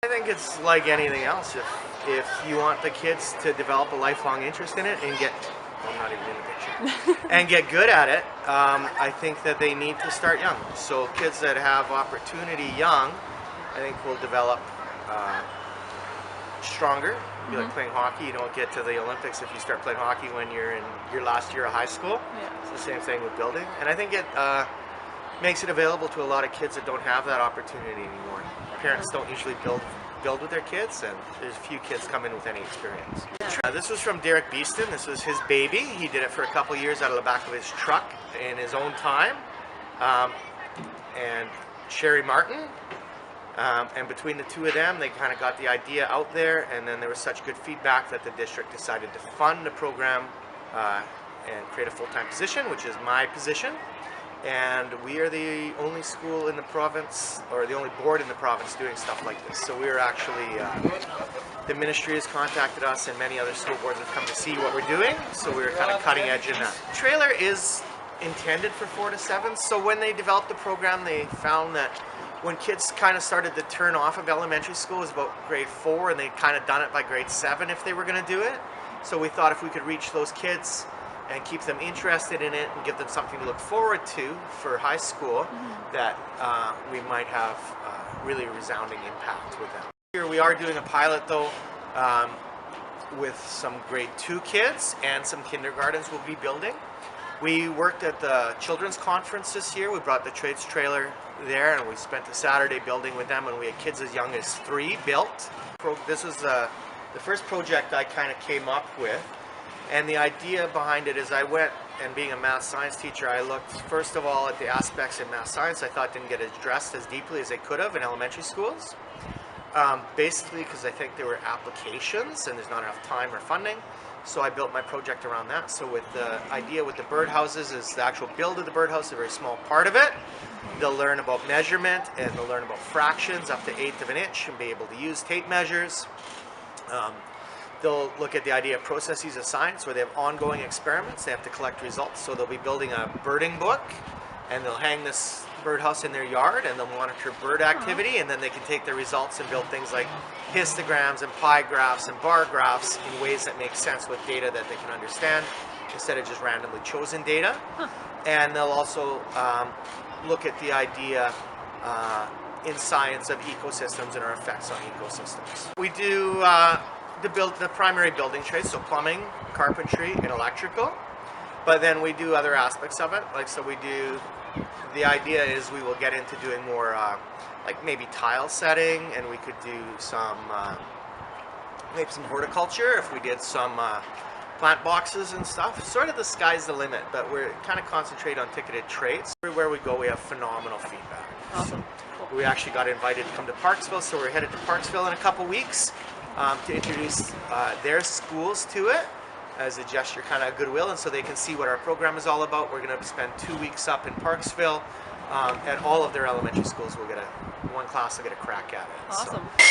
I think it's like anything else. If you want the kids to develop a lifelong interest in it and get, well, I'm not even in the picture, and get good at it, I think that they need to start young. So kids that have opportunity young, I think will develop stronger. It'd be like playing hockey. You don't get to the Olympics if you start playing hockey when you're in your last year of high school. Yeah. It's the same thing with building. And I think it makes it available to a lot of kids that don't have that opportunity anymore. Parents don't usually build with their kids, and there's a few kids come in with any experience. This was from Derek Beeston. This was his baby. He did it for a couple years out of the back of his truck in his own time. And Sherry Martin. And between the two of them, they kind of got the idea out there, and then there was such good feedback that the district decided to fund the program and create a full-time position, which is my position. And we are the only school in the province, or the only board in the province, doing stuff like this. So we're actually, the ministry has contacted us, and many other school boards have come to see what we're doing. So we're kind of cutting edge in that. Trailer is intended for 4 to 7. So when they developed the program, they found that when kids kind of started to turn off of elementary school, it was about grade 4, and they'd kind of done it by grade 7 if they were going to do it. So we thought if we could reach those kids and keep them interested in it and give them something to look forward to for high school, that we might have really resounding impact with them. Here we are doing a pilot though with some grade 2 kids and some kindergartens we'll be building. We worked at the children's conference this year. We brought the trades trailer there, and we spent a Saturday building with them, and we had kids as young as 3 built. This was the first project I kind of came up with. And the idea behind it is I went, and being a math science teacher, I looked first of all at the aspects in math science I thought didn't get addressed as deeply as they could have in elementary schools. Basically because I think there were applications and there's not enough time or funding. So I built my project around that. So with the idea with the birdhouses is the actual build of the birdhouse, a very small part of it. They'll learn about measurement, and they'll learn about fractions up to 1/8 of an inch and be able to use tape measures. They'll look at the idea of processes of science where they have ongoing experiments. They have to collect results. So they'll be building a birding book, and they'll hang this birdhouse in their yard, and they'll monitor bird activity, and then they can take their results and build things like histograms and pie graphs and bar graphs in ways that make sense with data that they can understand instead of just randomly chosen data. And they'll also look at the idea in science of ecosystems and our effects on ecosystems. We do the primary building trades, so plumbing, carpentry, and electrical. But then we do other aspects of it. Like, so we do, the idea is we will get into doing more like maybe tile setting, and we could do some maybe some horticulture if we did some plant boxes and stuff. Sort of the sky's the limit, but we're kind of concentrate on ticketed trades. Everywhere we go, we have phenomenal feedback. Awesome. We actually got invited to come to Parksville, so we're headed to Parksville in a couple weeks to introduce their schools to it as a gesture kind of goodwill, and so they can see what our program is all about. We're going to spend 2 weeks up in Parksville, and all of their elementary schools will get one class will get a crack at it. Awesome. So.